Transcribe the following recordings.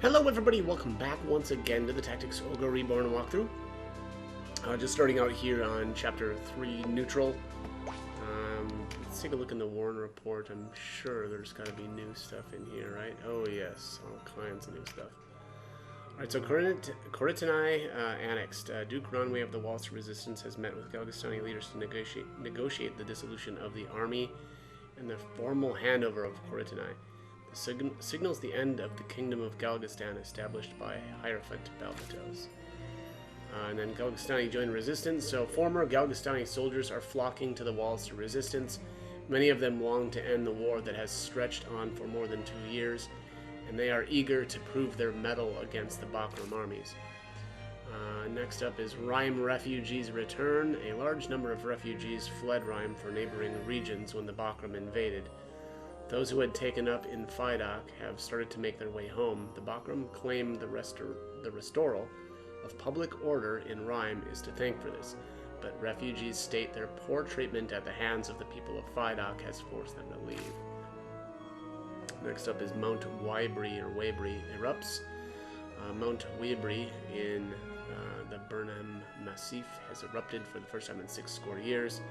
Hello everybody, welcome back once again to the Tactics Ogre Reborn walkthrough. Just starting out here on Chapter 3, Neutral. Let's take a look in the Warren Report. I'm sure there's got to be new stuff in here, right? Oh yes, all kinds of new stuff. Alright, so Khoritonai annexed. Duke Ronway of the Waltz Resistance has met with Galgastani leaders to negotiate the dissolution of the army and the formal handover of Khoritonai. Signals the end of the Kingdom of Galgastan established by Hierophant Balbatos. And then Galgastani joined resistance, so former Galgastani soldiers are flocking to the walls to resistance. Many of them long to end the war that has stretched on for more than 2 years, and they are eager to prove their mettle against the Bakram armies. Next up is Rime refugees return. A large number of refugees fled Rime for neighboring regions when the Bakram invaded. Those who had taken up in Faidak have started to make their way home. The Bakram claim the restoral of public order in Rime is to thank for this, but refugees state their poor treatment at the hands of the people of Faidak has forced them to leave. Next up is Mount Weobrey erupts. Mount Weobrey in the Burnham Massif has erupted for the first time in 6 years.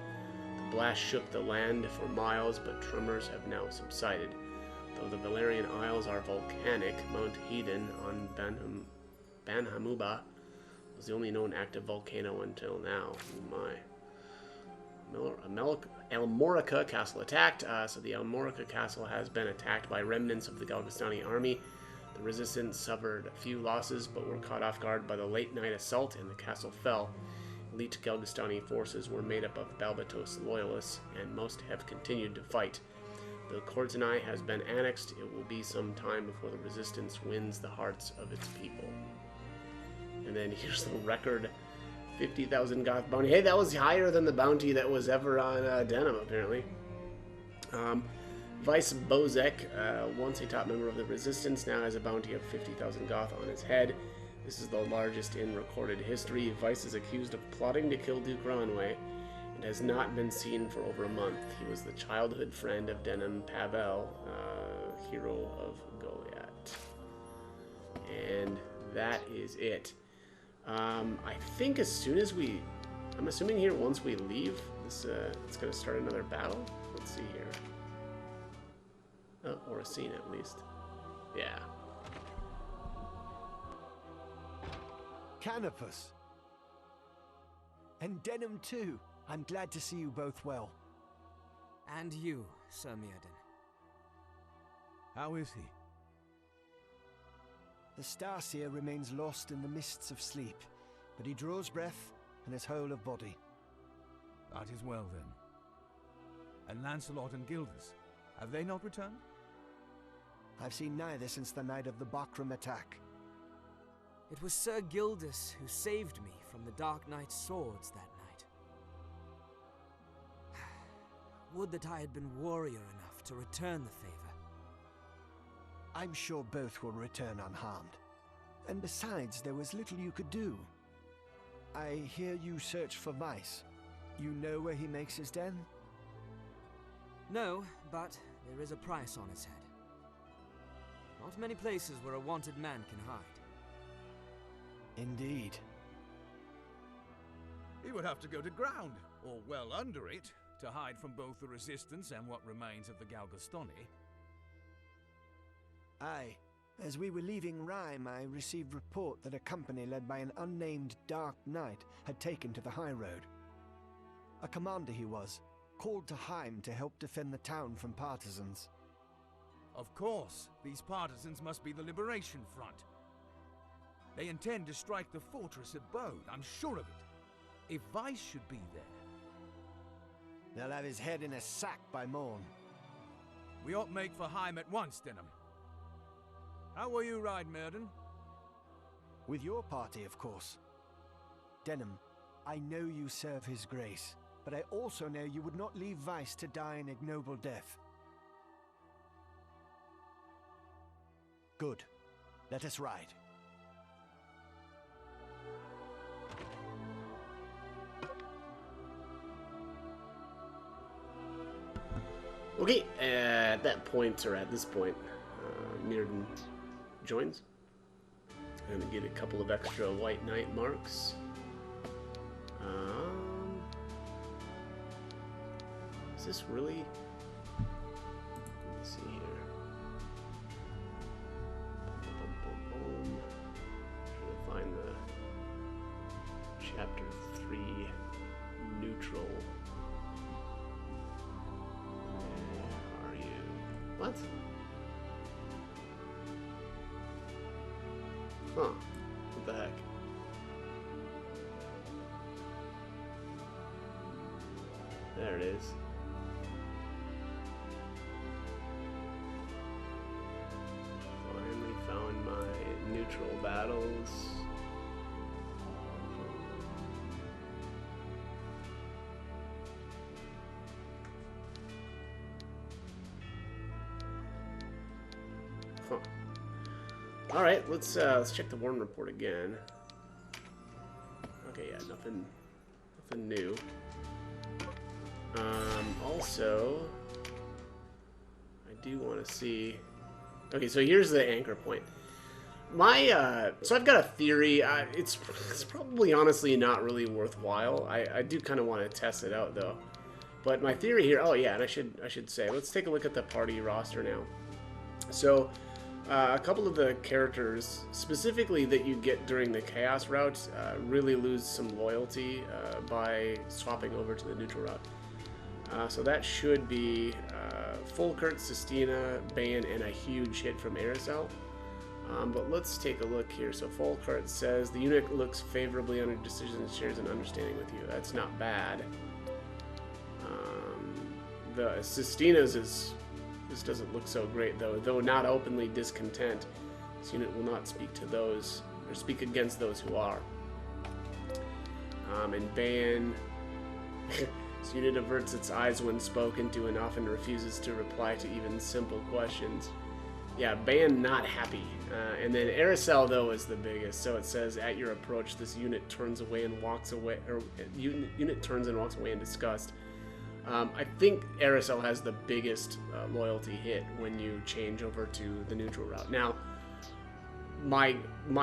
The blast shook the land for miles, but tremors have now subsided. Though the Valerian Isles are volcanic, Mount Hedon on Banhamuba was the only known active volcano until now. Oh my. Almorica Castle attacked. So the Almorica Castle has been attacked by remnants of the Galgastani army. The resistance suffered a few losses, but were caught off guard by the late-night assault, and the castle fell. Elite Galgastani forces were made up of Balbatos loyalists, and most have continued to fight. Though Khoritonai has been annexed, it will be some time before the resistance wins the hearts of its people. And then here's the record 50,000 Goth bounty. Hey, that was higher than the bounty that was ever on Denim, apparently. Vice Bozek, once a top member of the resistance, now has a bounty of 50,000 Goth on his head. This is the largest in recorded history. Vice is accused of plotting to kill Duke Ronway and has not been seen for over a month. He was the childhood friend of Denim Pavel, hero of Goliath. And that is it. I think as soon as I'm assuming here once we leave, it's going to start another battle. Let's see here. Oh, or a scene at least. Yeah. Canopus. And Denim too. I'm glad to see you both well. And you, Sir Mirden. How is he? The Starseer remains lost in the mists of sleep, but he draws breath and is whole of body. That is well then. And Lancelot and Gildas, have they not returned? I've seen neither since the night of the Bakram attack. It was Sir Gildas who saved me from the Dark Knight's swords that night. Would that I had been warrior enough to return the favor. I'm sure both will return unharmed. And besides, there was little you could do. I hear you search for Vice. You know where he makes his den? No, but there is a price on his head. Not many places where a wanted man can hide. Indeed. He would have to go to ground, or well under it, to hide from both the resistance and what remains of the Galgastani. Aye. As we were leaving Rime, I received report that a company led by an unnamed Dark Knight had taken to the high road. A commander he was, called to Heim to help defend the town from partisans. Of course, these partisans must be the Liberation Front. They intend to strike the fortress at Boed, I'm sure of it. If Vice should be there... They'll have his head in a sack by morn. We ought make for Heim at once, Denim. How will you ride, Mirden? With your party, of course. Denim, I know you serve his grace, but I also know you would not leave Vice to die an ignoble death. Good. Let us ride. Okay, at that point, or at this point, Mirden joins. And get a couple of extra White Knight marks. Is this really? Let's see here. Boom. Trying to find the chapter 3 neutral. Where are you? What? Huh. What the heck? There it is. Finally found my neutral battles. Huh. All right, let's check the Warren report again. Okay, yeah, nothing new. Also, I do want to see. Okay, so here's the anchor point. So I've got a theory. It's probably honestly not really worthwhile. I do kind of want to test it out though. But my theory here. Oh yeah, and I should say. Let's take a look at the party roster now. So. A couple of the characters, specifically that you get during the Chaos route, really lose some loyalty by swapping over to the neutral route. So that should be Fulkert, Sistina, Bane, and a huge hit from Aerosel. But let's take a look here. So Fulkert says, the unit looks favorably on your decisions and shares an understanding with you. That's not bad. The Sistina's is... This doesn't look so great, though not openly discontent. This unit will not speak to those, or speak against those who are. And Ban, this unit averts its eyes when spoken to and often refuses to reply to even simple questions. Yeah, Ban not happy. And then Aerosel, though, is the biggest. So it says, at your approach, this unit turns away and walks away, or unit turns and walks away in disgust. I think Aerosel has the biggest loyalty hit when you change over to the neutral route. Now, my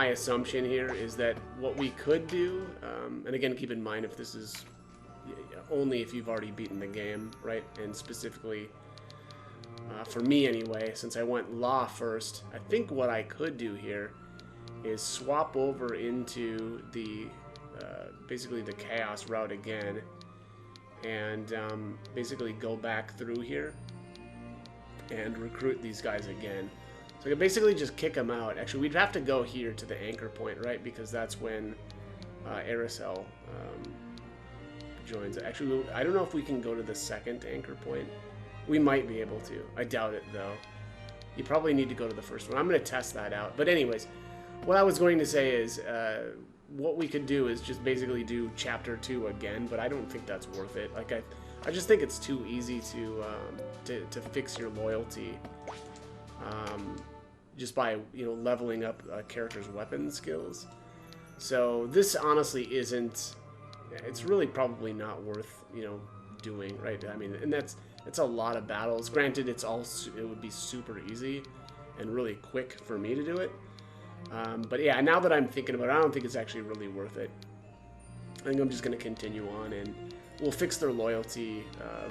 assumption here is that what we could do, and again, keep in mind if this is only if you've already beaten the game, right? And specifically, for me anyway, since I went Law first, I think what I could do here is swap over into the basically the Chaos route again. And basically go back through here and recruit these guys again. So I could basically just kick them out. Actually, we'd have to go here to the anchor point, right? Because that's when Aerosel joins. Actually, I don't know if we can go to the second anchor point. We might be able to. I doubt it, though. You probably need to go to the first one. I'm going to test that out. But anyways, what I was going to say is... what we could do is just basically do chapter 2 again, but I don't think that's worth it. Like I just think it's too easy to fix your loyalty just by leveling up a character's weapon skills. So this honestly isn't. It's really probably not worth doing, right? I mean, and it's a lot of battles. Granted, it would be super easy and really quick for me to do it. But yeah, now that I'm thinking about it, I don't think it's actually really worth it. I think I'm just going to continue on, and we'll fix their loyalty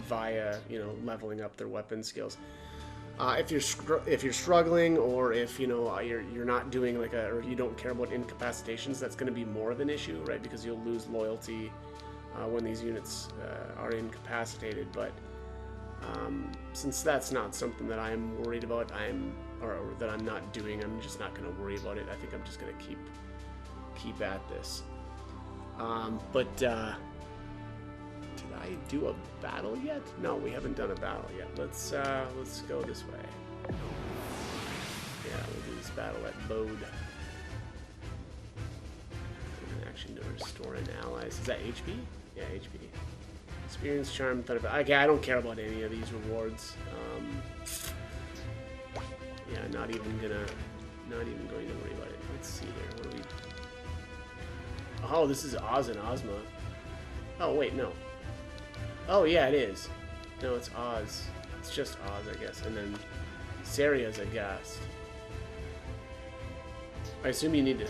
via, leveling up their weapon skills. If you're struggling, or if you're not doing or you don't care about incapacitations, that's going to be more of an issue, right? Because you'll lose loyalty when these units are incapacitated. But since that's not something that I'm worried about, or that I'm not doing, I'm just not going to worry about it. I think I'm just going to keep at this. But did I do a battle yet? No, we haven't done a battle yet. Let's go this way. Yeah, we'll do this battle at Boed. Action to restore an allies. Is that HP? Yeah, HP. Experience, charm, thunder. Okay, I don't care about any of these rewards. Yeah, not even going to worry about it. Let's see here. What do we? Oh, this is Oz and Ozma. Oh wait, no. Oh yeah, it is. No, it's Oz. It's just Oz, I guess. And then Cerya's a guest. I assume you need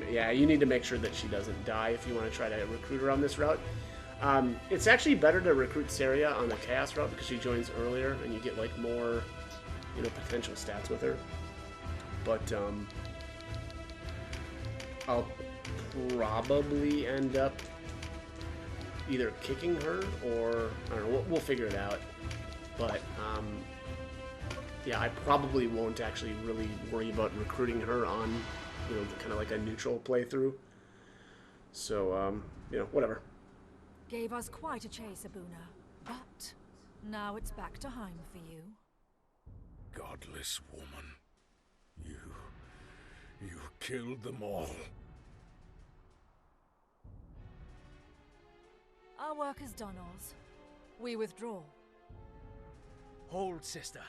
yeah, you need to make sure that she doesn't die if you want to try to recruit her on this route. It's actually better to recruit Cerya on the Chaos route because she joins earlier and you get like more, you know, potential stats with her. But I'll probably end up either kicking her or I don't know. We'll figure it out. But yeah, I probably won't actually really worry about recruiting her on, you know, kind of like a neutral playthrough. So you know, whatever. Gave us quite a chase, Abuna, but now it's back to Heim for you. Godless woman. You killed them all. Our work is done, Oz. We withdraw. Hold, sister.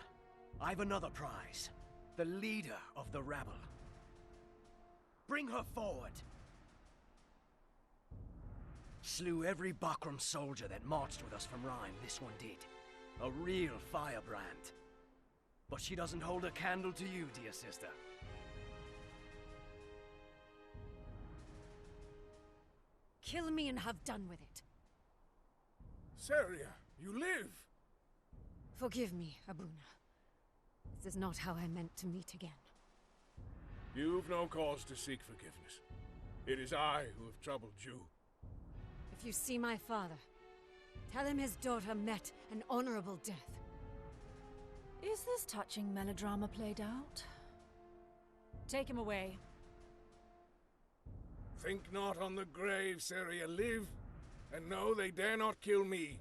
I've another prize. The leader of the rabble. Bring her forward. Slew every Bakram soldier that marched with us from Rhine, this one did. A real firebrand. But she doesn't hold a candle to you, dear sister. Kill me and have done with it. Cerya, you live! Forgive me, Abuna. This is not how I meant to meet again. You've no cause to seek forgiveness. It is I who have troubled you. If you see my father, tell him his daughter met an honorable death. Is this touching melodrama played out? Take him away. Think not on the grave, Cerya. Live, and know they dare not kill me.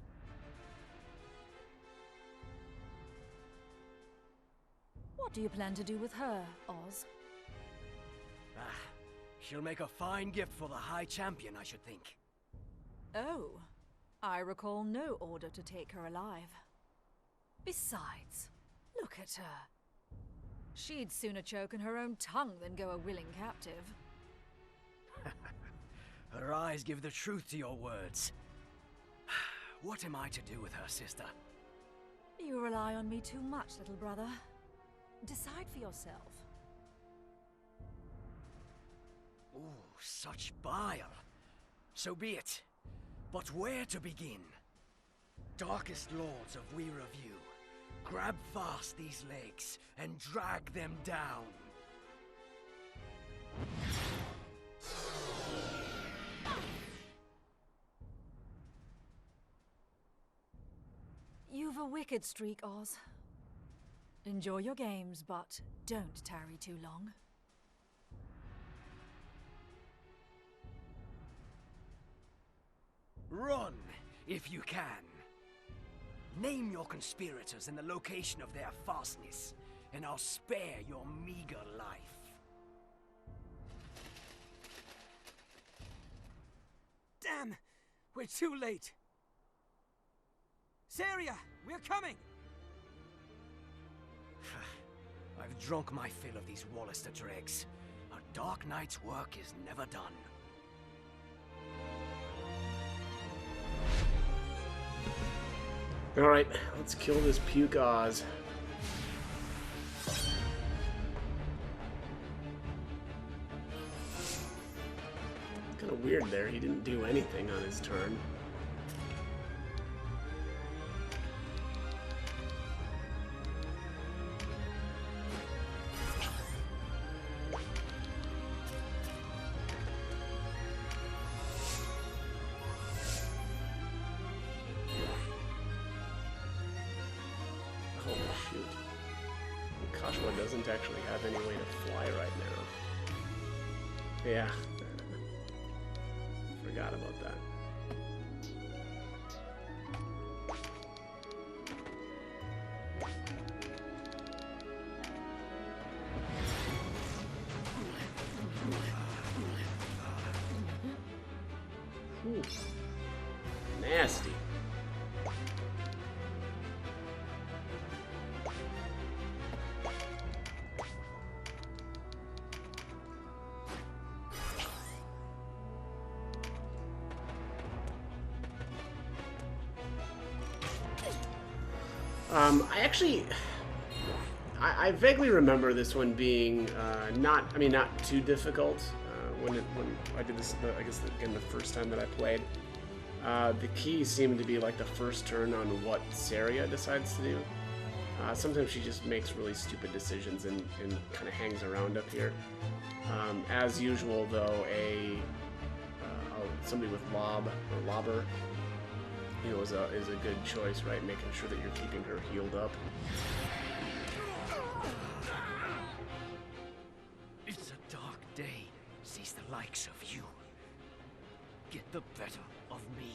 What do you plan to do with her, Oz? She'll make a fine gift for the High Champion, I should think. Oh, I recall no order to take her alive. Besides, look at her. She'd sooner choke on her own tongue than go a willing captive. Her eyes give the truth to your words. What am I to do with her, sister? You rely on me too much, little brother. Decide for yourself. Ooh, such bile. So be it. But where to begin? Darkest lords of Weobrey, grab fast these legs and drag them down. You've a wicked streak, Oz. Enjoy your games, but don't tarry too long. Run, if you can. Name your conspirators and the location of their fastness, and I'll spare your meager life. Damn! We're too late! Cerya, we're coming! I've drunk my fill of these Wallister dregs. A Dark Knight's work is never done. Alright, let's kill this puke Oz. Kind of weird there, he didn't do anything on his turn. Doesn't actually have any way to fly right now. Yeah. Forgot about that. Ooh. Nasty. I vaguely remember this one being not too difficult when I did this. I guess again the first time that I played. The keys seemed to be like the first turn on what Cerya decides to do. Sometimes she just makes really stupid decisions and kind of hangs around up here. As usual, though, somebody with lob or lobber, is a good choice, right? Making sure that you're keeping her healed up. It's a dark day, sees the likes of you. Get the better of me.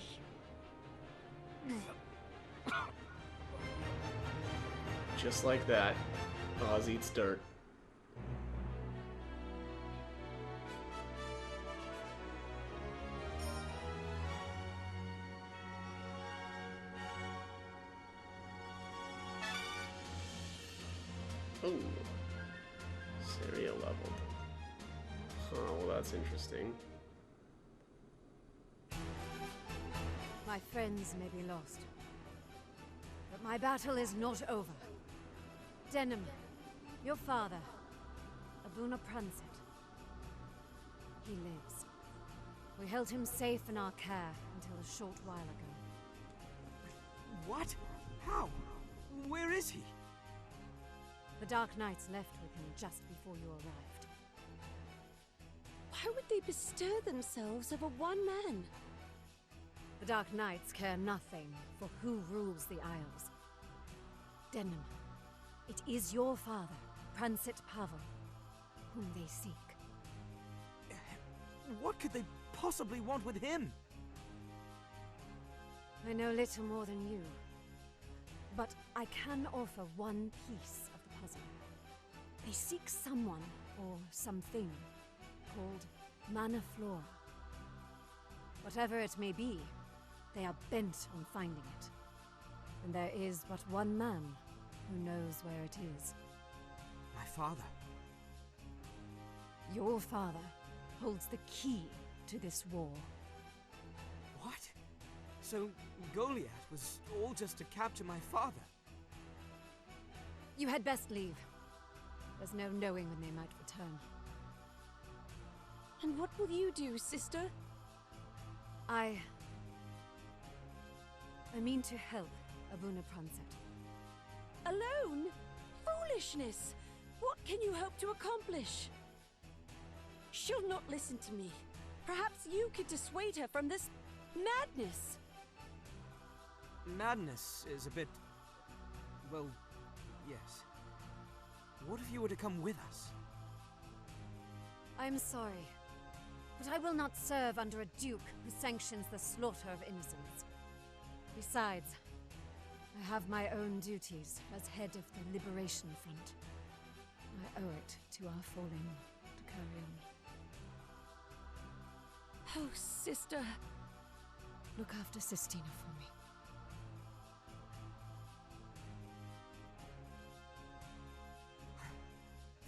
Just like that, Oz eats dirt. Oh, Cerya leveled. Oh, well, that's interesting. My friends may be lost, but my battle is not over. Denim, your father, Abuna Pransit. He lives. We held him safe in our care until a short while ago. What? How? Where is he? The Dark Knights left with him just before you arrived. Why would they bestir themselves over one man? The Dark Knights care nothing for who rules the Isles. Denim, it is your father, Pransit Pavel, whom they seek. What could they possibly want with him? I know little more than you, but I can offer one piece of the puzzle. They seek someone, or something, called Mana Flora. Whatever it may be, they are bent on finding it. And there is but one man who knows where it is. My father. Your father holds the key to this war. What? So Goliath was all just to capture my father? You had best leave. There's no knowing when they might return. And what will you do, sister? I mean to help Abuna Pransit. Alone? Foolishness! What can you hope to accomplish? She'll not listen to me. Perhaps you could dissuade her from this madness. Madness is a bit... well, yes. What if you were to come with us? I'm sorry, but I will not serve under a duke who sanctions the slaughter of innocents. Besides, I have my own duties as head of the Liberation Front. I owe it to our fallen to carry on. Oh, sister. Look after Sistina for me.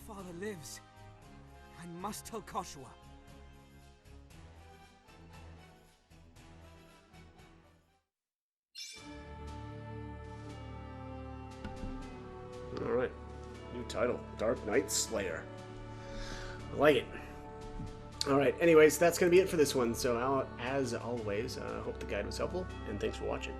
Father lives. I must tell Koshua. Alright. New title. Dark Knight Slayer. I like it. Alright, anyways, that's going to be it for this one. So, as always, I hope the guide was helpful, and thanks for watching.